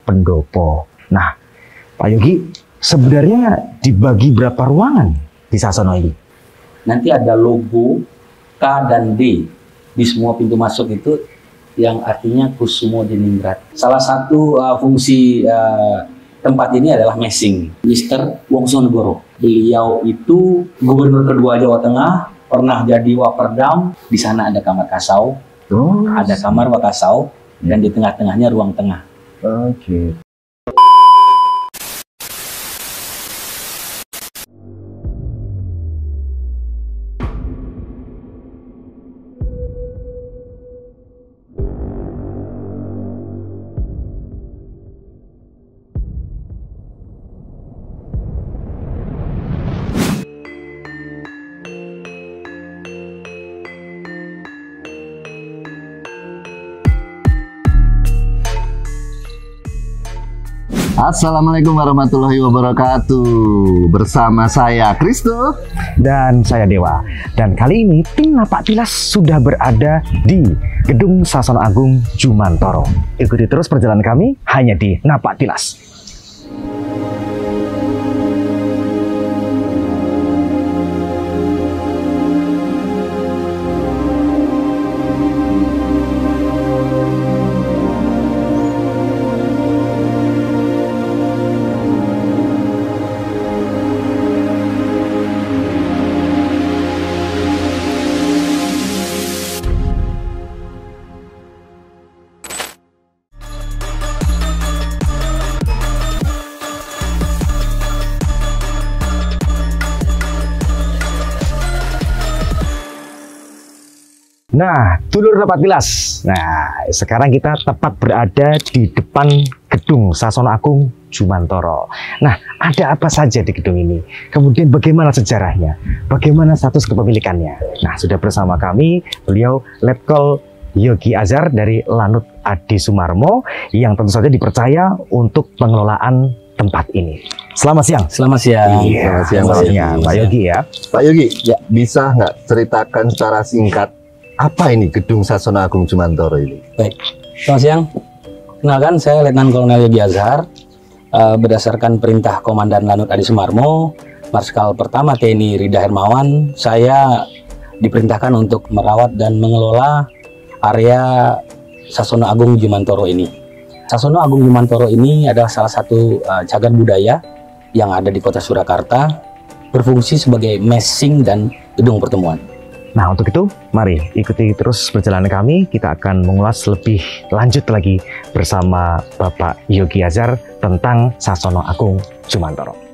pendopo. Nah, Pak Yogi, sebenarnya dibagi berapa ruangan di Sasono ini? Nanti ada logo K dan D di semua pintu masuk itu yang artinya Kusumo Diningrat. Salah satu fungsi tempat ini adalah messing. Mr. Wongsonegoro. Beliau itu gubernur kedua Jawa Tengah, pernah jadi Waperdam. Di sana ada kamar kasau, ada kamar wakasau, dan di tengah-tengahnya ruang tengah. Oke. Assalamualaikum warahmatullahi wabarakatuh. Bersama saya Kristo Dan saya Dewa. Dan kali ini tim Napak Tilas sudah berada di Gedung Sasono Agung Jumantoro. Ikuti terus perjalanan kami hanya di Napak Tilas. Nah, dulur Napak Tilas. Nah, sekarang kita tepat berada di depan Gedung Sasono Agung Jumantoro. Nah, ada apa saja di gedung ini? Kemudian bagaimana sejarahnya? Bagaimana status kepemilikannya? Nah, sudah bersama kami beliau Letkol Yogi Azhar dari Lanut Adi Sumarmo yang tentu saja dipercaya untuk pengelolaan tempat ini. Selamat siang. Selamat siang. Iya, selamat siang, Pak Yogi ya. Pak Yogi, ya, bisa nggak ceritakan secara singkat apa ini Gedung Sasono Agung Jumantoro ini? Baik, selamat siang. Kenalkan, saya Letnan Kolonel Yogi Azhar. Berdasarkan perintah Komandan Lanut Adi Sumarmo, Marskal Pertama TNI Rida Hermawan, saya diperintahkan untuk merawat dan mengelola area Sasono Agung Jumantoro ini. Sasono Agung Jumantoro ini adalah salah satu cagar budaya yang ada di Kota Surakarta, berfungsi sebagai messing dan gedung pertemuan. Nah, untuk itu, mari ikuti terus perjalanan kami. Kita akan mengulas lebih lanjut lagi bersama Bapak Yogi Azhar tentang Sasono Agung Jumantoro.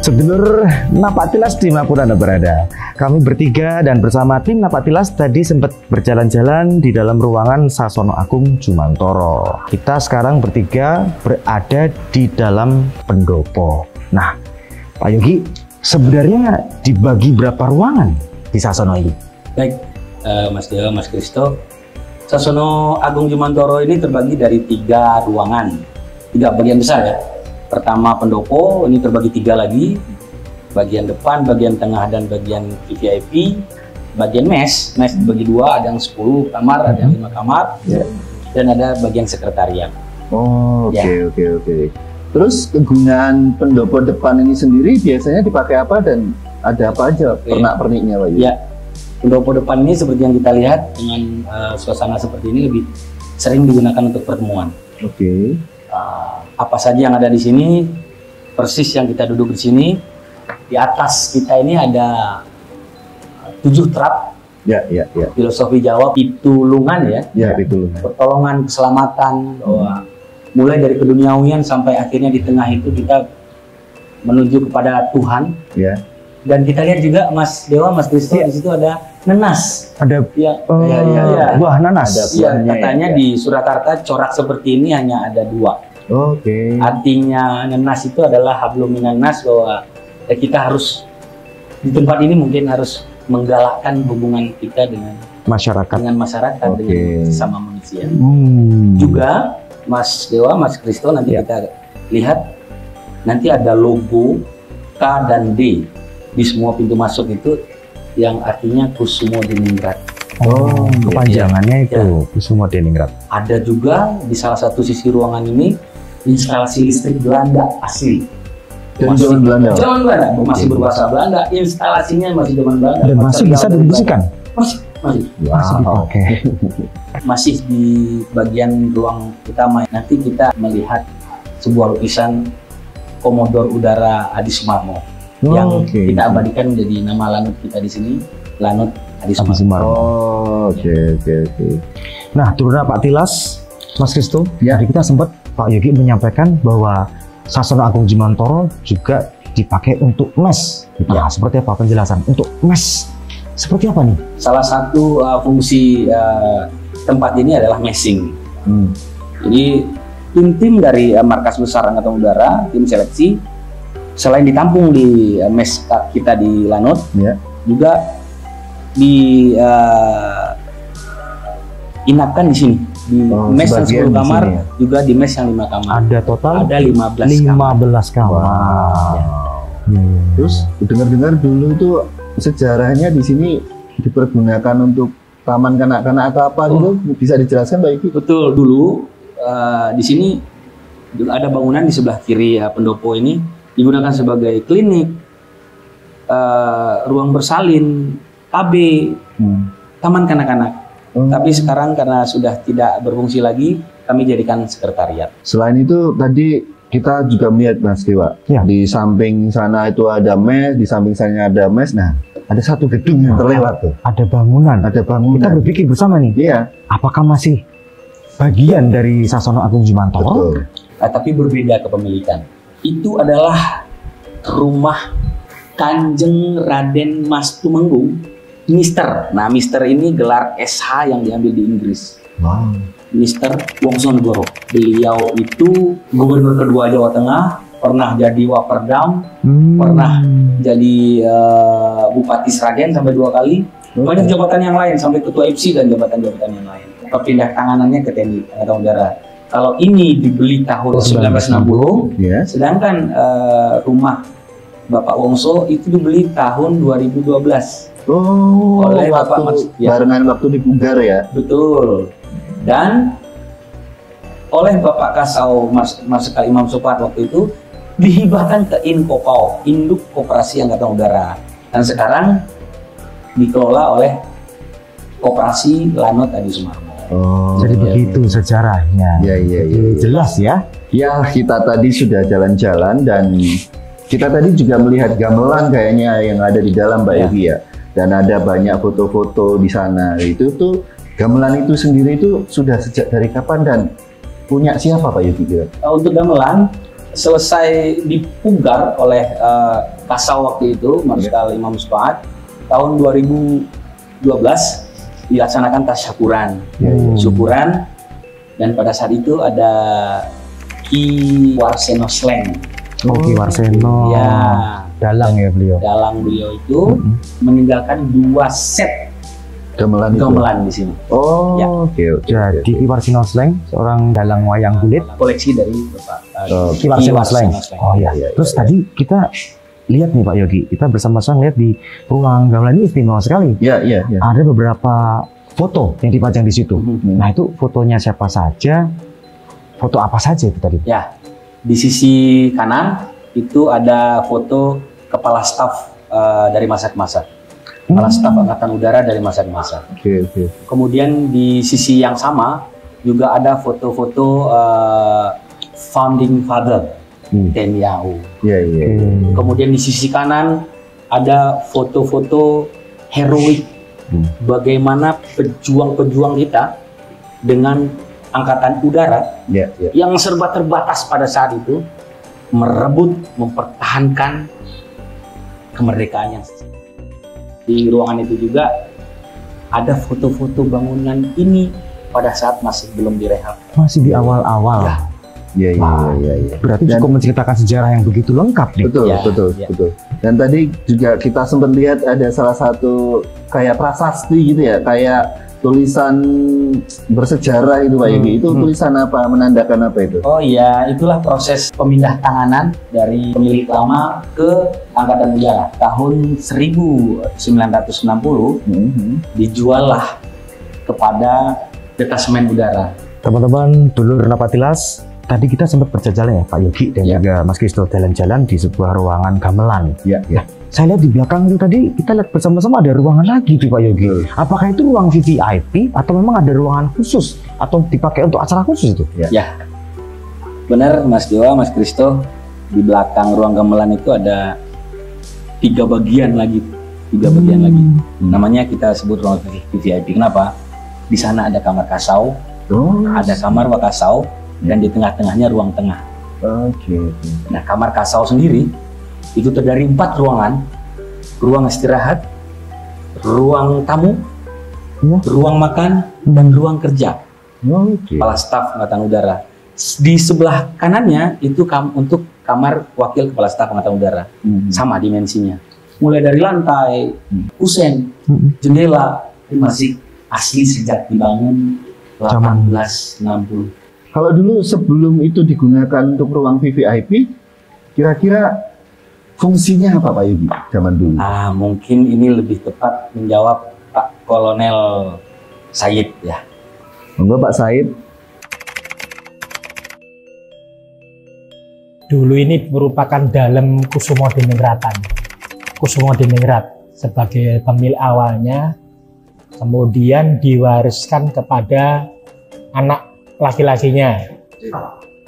Sedulur Napak Tilas dimanapun Anda berada, kami bertiga dan bersama tim Napak Tilas tadi sempat berjalan-jalan di dalam ruangan Sasono Agung Jumantoro. Kita sekarang bertiga berada di dalam pendopo. Nah, Pak Yogi, sebenarnya dibagi berapa ruangan di Sasono ini? Baik, Mas Dewa, Mas Kristo. Sasono Agung Jumantoro ini terbagi dari 3 ruangan, 3 bagian besar ya. Pertama pendopo, ini terbagi 3 lagi. Bagian depan, bagian tengah, dan bagian VIP. Bagian mes dibagi 2, ada yang 10 kamar, ada yang 5 kamar, dan ada bagian sekretariat. Oh, oke, Ya. oke. Terus kegunaan pendopo depan ini sendiri biasanya dipakai apa dan ada apa aja pernak-perniknya, Pak Yogi? Ya, pendopo depan ini seperti yang kita lihat dengan suasana seperti ini lebih sering digunakan untuk pertemuan. Oke. Apa saja yang ada di sini, persis yang kita duduk di sini. Di atas kita ini ada 7 trap. Ya. Filosofi Jawa, pitulungan ya. Ya, pitulungan. Pertolongan, keselamatan, bahwa mulai dari keduniawian sampai akhirnya di tengah itu kita menuju kepada Tuhan. Ya. Dan kita lihat juga Mas Dewa, Mas Kristo, di situ ada nenas. Ada buah nanas. Iya, katanya di Surakarta corak seperti ini hanya ada 2. Oke. Artinya nenas itu adalah hablum minan nas, bahwa kita harus di tempat ini mungkin harus menggalakkan hubungan kita dengan masyarakat. dengan Oke. dengan sesama manusia. Hmm. Juga Mas Dewa, Mas Kristo, nanti Ya. kita lihat nanti ada logo K dan D di semua pintu masuk itu yang artinya Kusumo Diningrat. Oh, kepanjangannya Ya. itu Kusumo Diningrat. Ada juga di salah satu sisi ruangan ini instalasi listrik Belanda asli. Dari zaman Belanda. Zaman Belanda, masih berbahasa Belanda, instalasinya masih zaman Belanda. Dan masih material bisa dari difungsikan. Belanda. Masih. Masih dipakai. Masih di bagian ruang utama. Nanti kita melihat sebuah lukisan Komodor Udara Adi Sumarmo yang oke. kita abadikan menjadi nama lanut kita di sini, Lanut Adi Adi Sumarmo. Sumarmo. Oh, oke. Nah, turunnya Pak Tilas, Mas Kristo, Ya. tadi kita sempat Pak Yogi menyampaikan bahwa Sasono Agung Jimantoro juga dipakai untuk mes. Nah, seperti apa penjelasan untuk mes? Seperti apa nih? Salah satu fungsi tempat ini adalah messing. Jadi tim dari Markas Besar Angkatan Udara, tim seleksi, selain ditampung di mes kita di Lanut, Ya. juga di inapkan di sini di mes yang sebagian 10 di kamar, sini ya? juga di mes yang 5 kamar. Ada total Ada 15 kamar. 15 kamar. Terus dengar-dengar dulu itu sejarahnya di sini dipergunakan untuk taman kanak-kanak atau apa gitu, bisa dijelaskan Mbak Iki? Betul, dulu di sini ada bangunan di sebelah kiri pendopo ini digunakan sebagai klinik, ruang bersalin, KB, taman kanak-kanak. Tapi sekarang karena sudah tidak berfungsi lagi, kami jadikan sekretariat. Selain itu tadi kita juga melihat Mas Dewa, Ya. di samping sana itu ada mes, di samping sana ada mes. Nah, ada satu gedung yang terlewat tuh. Ada bangunan. Ada Kita bangunan. berpikir bersama nih, Iya, apakah masih bagian dari Sasono Agung Jimantoro? betul. Tapi berbeda kepemilikan. Itu adalah rumah Kanjeng Raden Mas Tumenggung, Mister. Nah, Mister ini gelar SH yang diambil di Inggris. Wow. Mister Wongsonegoro. Beliau itu gubernur kedua Jawa Tengah, pernah jadi Waperdam, pernah jadi Bupati Sragen sampai 2 kali. Banyak jabatan yang lain sampai ketua IPSI dan jabatan-jabatan yang lain. Perpindah tanganannya ke TNI Angkatan Udara. Kalau ini dibeli tahun 1960, Ya. sedangkan rumah Bapak Wongso itu dibeli tahun 2012. Oh, Oleh Bapak waktu ya. barengan waktu di Pugar ya. Betul. Dan oleh Bapak Kasau Marsikal Imam Supat waktu itu dihibahkan ke Inkopau, Induk Koperasi Angkatan Udara. Dan sekarang dikelola oleh Koperasi Lanut Adi Sumarmo. Oh, Jadi begitu sejarahnya. Iya. Jadi jelas ya. Ya, kita tadi sudah jalan-jalan dan kita tadi juga melihat gamelan kayaknya yang ada di dalam Mbak Ya. Yogi ya. Dan ada banyak foto-foto di sana. Itu tuh gamelan itu sendiri itu sudah sejak dari kapan dan punya siapa Pak Yogi kira? Untuk gamelan selesai dipugar oleh Kasau waktu itu, Marsikal Imam Supat, tahun 2012 dilaksanakan tasyakuran. Syukuran, dan pada saat itu ada Ki Warseno Sleng. Oke, Warseno. Ya, Dalang ya beliau. dalang beliau itu meninggalkan 2 set Gamelan itu. gamelan di sini. Oh, Ya. oke. Jadi Ki Warseno Sleng, seorang dalang wayang kulit. Koleksi dari Bapak Ki Warseno Sleng. Oh iya. Iya, Terus tadi kita lihat nih Pak Yogi, kita bersama-sama lihat di ruang gamelan ini istimewa sekali. Iya. Ada beberapa foto yang dipajang di situ. Nah, itu fotonya siapa saja? Foto apa saja itu tadi? Ya, di sisi kanan itu ada foto kepala staf dari masa ke masa. Kepala staf Angkatan Udara dari masa ke masa. Oke. Kemudian di sisi yang sama juga ada foto-foto founding father TNI AU. Iya. Kemudian di sisi kanan ada foto-foto heroik bagaimana pejuang-pejuang kita dengan Angkatan Udara Iya. yang serba terbatas pada saat itu merebut, mempertahankan kemerdekaannya. Di ruangan itu juga ada foto-foto bangunan ini pada saat masih belum direhab. Masih di awal-awal. Ya. Iya. Berarti Dan- cukup menceritakan sejarah yang begitu lengkap nih. Betul, Ya, betul. Dan tadi juga kita sempat lihat ada salah satu kayak prasasti gitu ya, kayak tulisan bersejarah itu Pak Yogi. Itu tulisan apa? Menandakan apa itu? Oh iya, itulah proses pemindah tanganan dari pemilik lama ke Angkatan Udara. Tahun 1960 dijuallah kepada Detasemen Udara. Teman-teman, dulur Napatilas, tadi kita sempat berjalan ya Pak Yogi dan juga Mas Kristo jalan-jalan di sebuah ruangan gamelan. Ya. Saya lihat di belakang itu tadi kita lihat bersama-sama ada ruangan lagi di Pak Yogi. Apakah itu ruang VVIP atau memang ada ruangan khusus atau dipakai untuk acara khusus itu? Ya, benar Mas Dewa, Mas Kristo. Di belakang ruang gamelan itu ada 3 bagian lagi, Namanya kita sebut ruang VVIP. Kenapa? Di sana ada kamar kasau, ada kamar wakasau, dan di tengah-tengahnya ruang tengah. Oke. Nah, kamar kasau sendiri itu terdiri 4 ruangan: ruang istirahat, ruang tamu, ruang makan, dan ruang kerja. Kepala Staf Angkatan Udara. Di sebelah kanannya itu untuk kamar wakil Kepala Staf Angkatan Udara. Sama dimensinya. Mulai dari lantai, kusen, jendela, itu masih asli sejak dibangun 1860. Kalau dulu sebelum itu digunakan untuk ruang VVIP, kira-kira fungsinya apa Pak Yogi zaman dulu? Mungkin ini lebih tepat menjawab Pak Kolonel Said ya. Monggo Pak Said. Dulu ini merupakan dalam Kusumo Diningratan. Kusumo Diningrat sebagai pemilik awalnya, kemudian diwariskan kepada anak laki-lakinya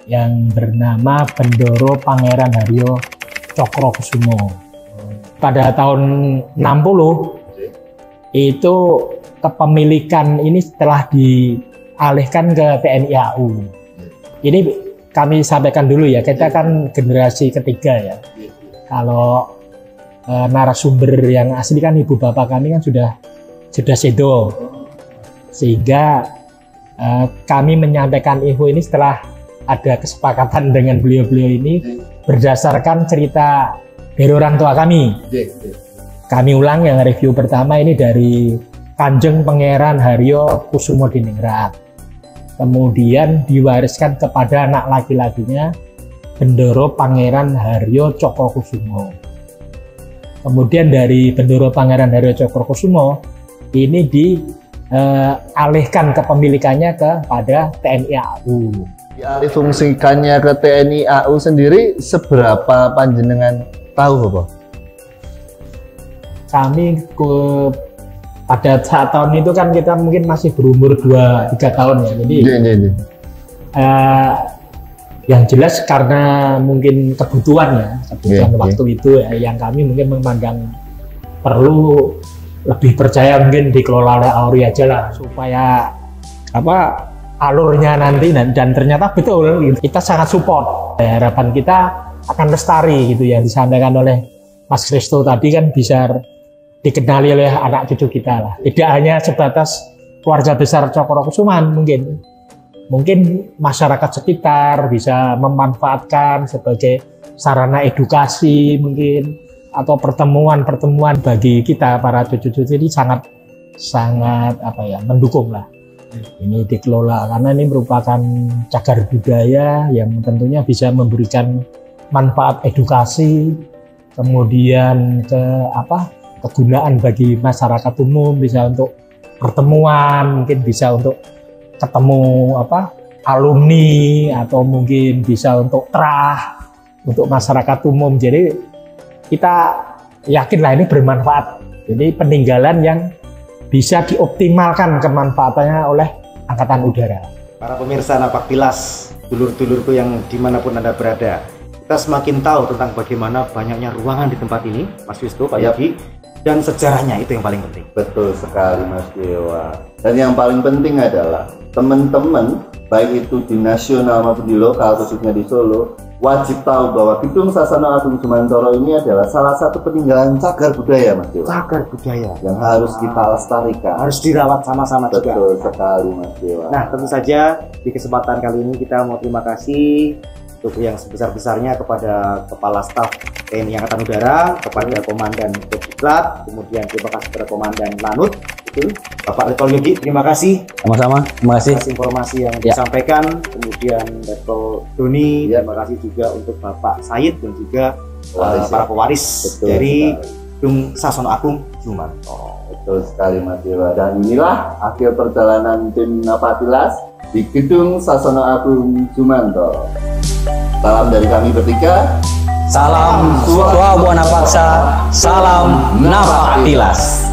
yang bernama Bendoro Pangeran Haryo Cokrokusumo. Pada tahun 60 itu kepemilikan ini setelah dialihkan ke TNI AU. Ini kami sampaikan dulu ya, kita kan generasi ketiga ya. Kalau narasumber yang asli kan ibu bapak kami kan sudah sedo, sehingga kami menyampaikan info ini setelah ada kesepakatan dengan beliau-beliau ini berdasarkan cerita dari orang tua kami. Kami ulang yang review pertama ini dari Kanjeng Pangeran Haryo Kusumo Diningrat. Kemudian diwariskan kepada anak laki-lakinya Bendoro Pangeran Haryo Cokrokusumo. Kemudian dari Bendoro Pangeran Haryo Cokrokusumo ini dialihkan kepemilikannya kepada TNI AU. Dialih fungsikannya ke TNI AU sendiri seberapa panjenengan tahu Bapak? Kami pada saat tahun itu kan kita mungkin masih berumur 2-3 tahun ya, jadi yang jelas karena mungkin kebutuhan waktu itu ya, yang kami mungkin memandang perlu lebih percaya mungkin dikelola oleh AURI aja lah, supaya alurnya nanti dan ternyata betul gitu. Kita sangat support. Harapan kita akan lestari gitu ya, disampaikan oleh Mas Kristo tadi kan bisa dikenali oleh anak cucu kita lah. Tidak hanya sebatas keluarga besar Cokrokusuman, mungkin masyarakat sekitar bisa memanfaatkan sebagai sarana edukasi mungkin, atau pertemuan bagi kita para cucu-cucu ini sangat mendukung lah. Ini dikelola karena ini merupakan cagar budaya yang tentunya bisa memberikan manfaat edukasi, kemudian kegunaan bagi masyarakat umum, bisa untuk pertemuan, mungkin bisa untuk ketemu alumni, atau mungkin bisa untuk untuk masyarakat umum. Jadi kita yakinlah ini bermanfaat. Jadi peninggalan yang bisa dioptimalkan kemanfaatannya oleh Angkatan Udara. Para pemirsa Napaktilas, dulur-dulurku yang dimanapun Anda berada, kita semakin tahu tentang bagaimana banyaknya ruangan di tempat ini, Mas Kristo, Pak Yogi, dan sejarahnya itu yang paling penting. Betul sekali Mas Dewa. Dan yang paling penting adalah teman-teman, baik itu di nasional maupun di lokal, khususnya di Solo, wajib tahu bahwa Gedung Sasana Agung Jumantoro ini adalah salah satu peninggalan cagar budaya, Mas Dewa. Cagar budaya yang harus kita lestarikan, harus dirawat sama-sama juga. Betul sekali Mas Dewa. Nah, tentu saja di kesempatan kali ini kita mau terima kasih untuk yang sebesar-besarnya kepada Kepala Staf TNI Angkatan Udara, kepada Komandan Kopdiklat, kemudian terima kasih kepada Komandan Lanut, betul. Bapak Letkol Yogi, terima kasih Sama-sama, terima kasih. atas informasi yang Ya. disampaikan. Kemudian Letkol Doni, Ya. terima kasih juga untuk Bapak Said dan juga Pewaris, para ya. pewaris Betul dari sekali. Gedung Sasono Agung Jumanto. Betul sekali Mas Dewa. Dan inilah akhir perjalanan tim Napatilas di Gedung Sasono Agung Jumanto. Salam dari kami bertiga. Salam Swabwana Paksa, salam Napatilas.